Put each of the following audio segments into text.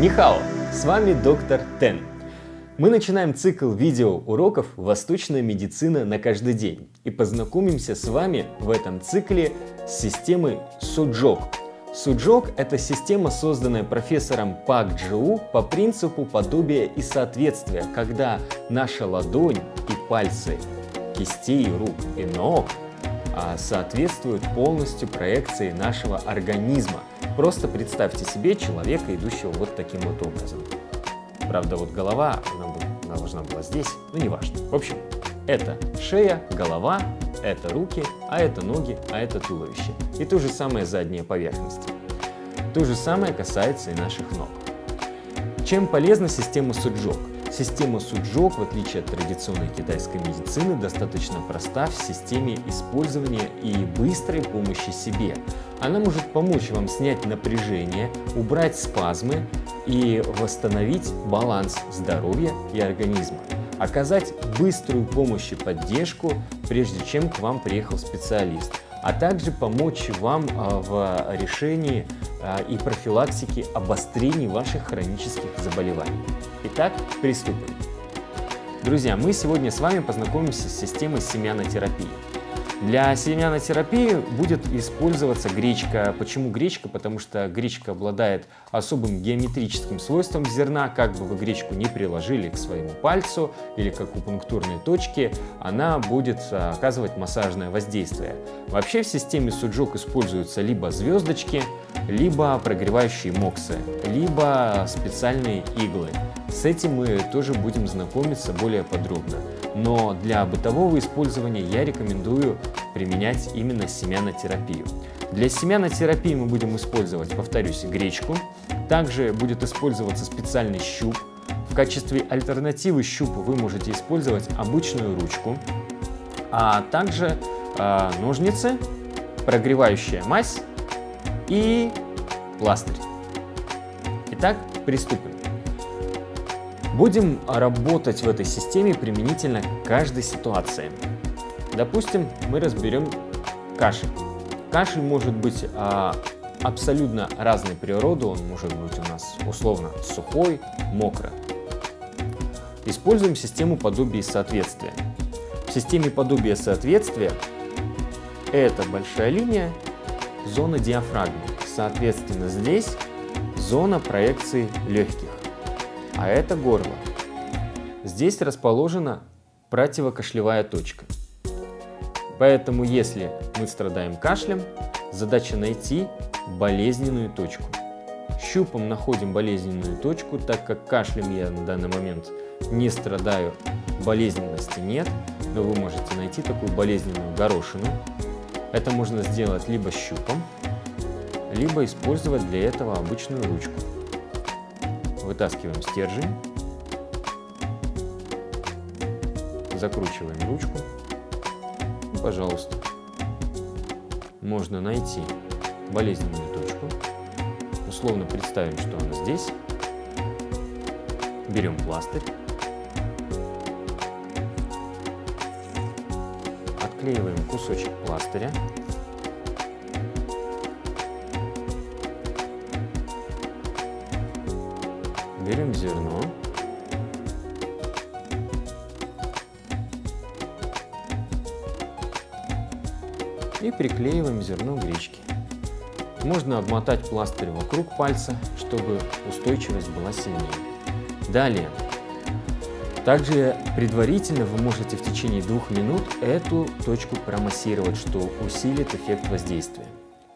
Нихао! С вами доктор Тэн. Мы начинаем цикл видеоуроков «Восточная медицина на каждый день» и познакомимся с вами в этом цикле с системой Суджок. Суджок – это система, созданная профессором Пак Джиу по принципу подобия и соответствия, когда наша ладонь и пальцы кистей, рук и ног соответствуют полностью проекции нашего организма. Просто представьте себе человека, идущего вот таким вот образом. Правда, вот голова, она должна была здесь, но неважно. В общем, это шея, голова, это руки, а это ноги, а это туловище. И то же самое задняя поверхность. То же самое касается и наших ног. Чем полезна система Суджок? Система Суджок, в отличие от традиционной китайской медицины, достаточно проста в системе использования и быстрой помощи себе. Она может помочь вам снять напряжение, убрать спазмы и восстановить баланс здоровья и организма. Оказать быструю помощь и поддержку, прежде чем к вам приехал специалист, а также помочь вам в решении и профилактике обострений ваших хронических заболеваний. Итак, приступим. Друзья, мы сегодня с вами познакомимся с системой семянотерапии. Для семянотерапии будет использоваться гречка. Почему гречка? Потому что гречка обладает особым геометрическим свойством зерна. Как бы вы гречку не приложили к своему пальцу или к акупунктурной точке, она будет оказывать массажное воздействие. Вообще в системе Суджок используются либо звездочки, либо прогревающие моксы, либо специальные иглы. С этим мы тоже будем знакомиться более подробно. Но для бытового использования я рекомендую применять именно семянотерапию. Для семянотерапии мы будем использовать, повторюсь, гречку. Также будет использоваться специальный щуп. В качестве альтернативы щупу вы можете использовать обычную ручку, а также ножницы, прогревающая мазь и пластырь. Итак, приступим. Будем работать в этой системе применительно к каждой ситуации. Допустим, мы разберем кашель. Кашель может быть абсолютно разной природы, он может быть у нас условно сухой, мокрый. Используем систему подобия и соответствия. В системе подобия и соответствия это большая линия, зона диафрагмы. Соответственно, здесь зона проекции легких. А это горло. Здесь расположена противокашлевая точка. Поэтому, если мы страдаем кашлем, задача найти болезненную точку. Щупом находим болезненную точку, так как кашлем я на данный момент не страдаю, болезненности нет, но вы можете найти такую болезненную горошину. Это можно сделать либо щупом, либо использовать для этого обычную ручку. Вытаскиваем стержень, закручиваем ручку и, пожалуйста, можно найти болезненную точку. Условно представим, что она здесь. Берем пластырь, отклеиваем кусочек пластыря. Берем зерно, и приклеиваем зерно гречки. Можно обмотать пластырь вокруг пальца, чтобы устойчивость была сильнее. Далее, также предварительно вы можете в течение 2 минут эту точку промассировать, что усилит эффект воздействия.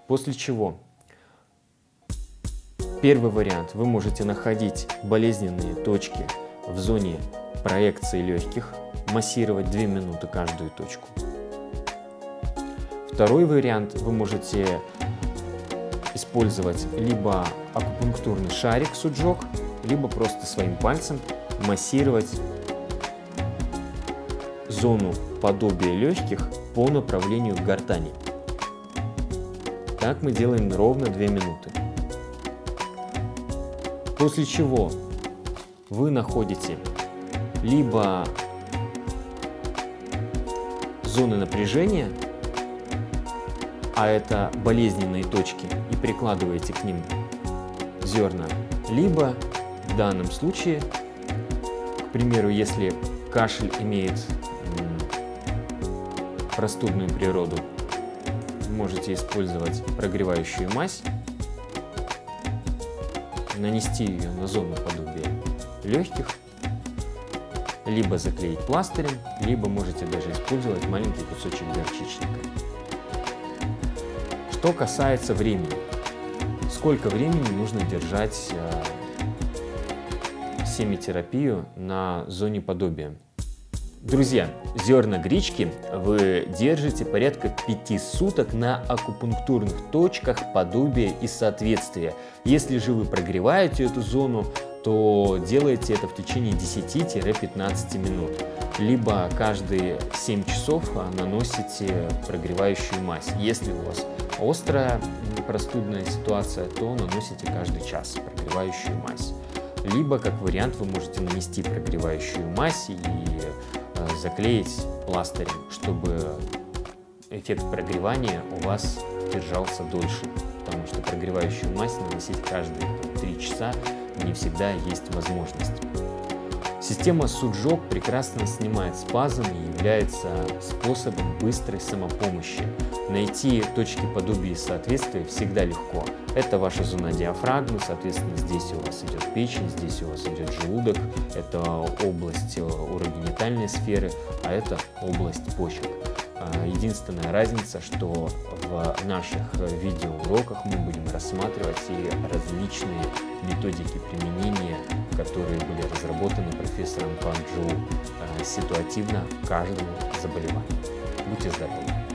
После чего первый вариант. Вы можете находить болезненные точки в зоне проекции легких, массировать 2 минуты каждую точку. Второй вариант. Вы можете использовать либо акупунктурный шарик Суджок, либо просто своим пальцем массировать зону подобия легких по направлению к гортани. Так мы делаем ровно 2 минуты. После чего вы находите либо зоны напряжения, а это болезненные точки, и прикладываете к ним зерна, либо в данном случае, к примеру, если кашель имеет простудную природу, можете использовать прогревающую мазь, нанести ее на зону подобия легких, либо заклеить пластырем, либо можете даже использовать маленький кусочек горчичника. Что касается времени, сколько времени нужно держать семитерапию на зоне подобия? Друзья, зерна гречки вы держите порядка 5 суток на акупунктурных точках подобия и соответствия. Если же вы прогреваете эту зону, то делайте это в течение 10-15 минут. Либо каждые 7 часов наносите прогревающую мазь. Если у вас острая простудная ситуация, то наносите каждый час прогревающую мазь. Либо, как вариант, вы можете нанести прогревающую мазь и заклеить пластырем, чтобы эффект прогревания у вас держался дольше, потому что прогревающую мазь наносить каждые 3 часа не всегда есть возможность. Система Суджок прекрасно снимает спазм и является способом быстрой самопомощи. Найти точки подобия и соответствия всегда легко. Это ваша зона диафрагмы, соответственно, здесь у вас идет печень, здесь у вас идет желудок, это область урогенитальной сферы, а это область почек. Единственная разница, что в наших видеоуроках мы будем рассматривать и различные методики применения, которые были разработаны профессором Пан Чжоу ситуативно к каждому заболеванию. Будьте здоровы!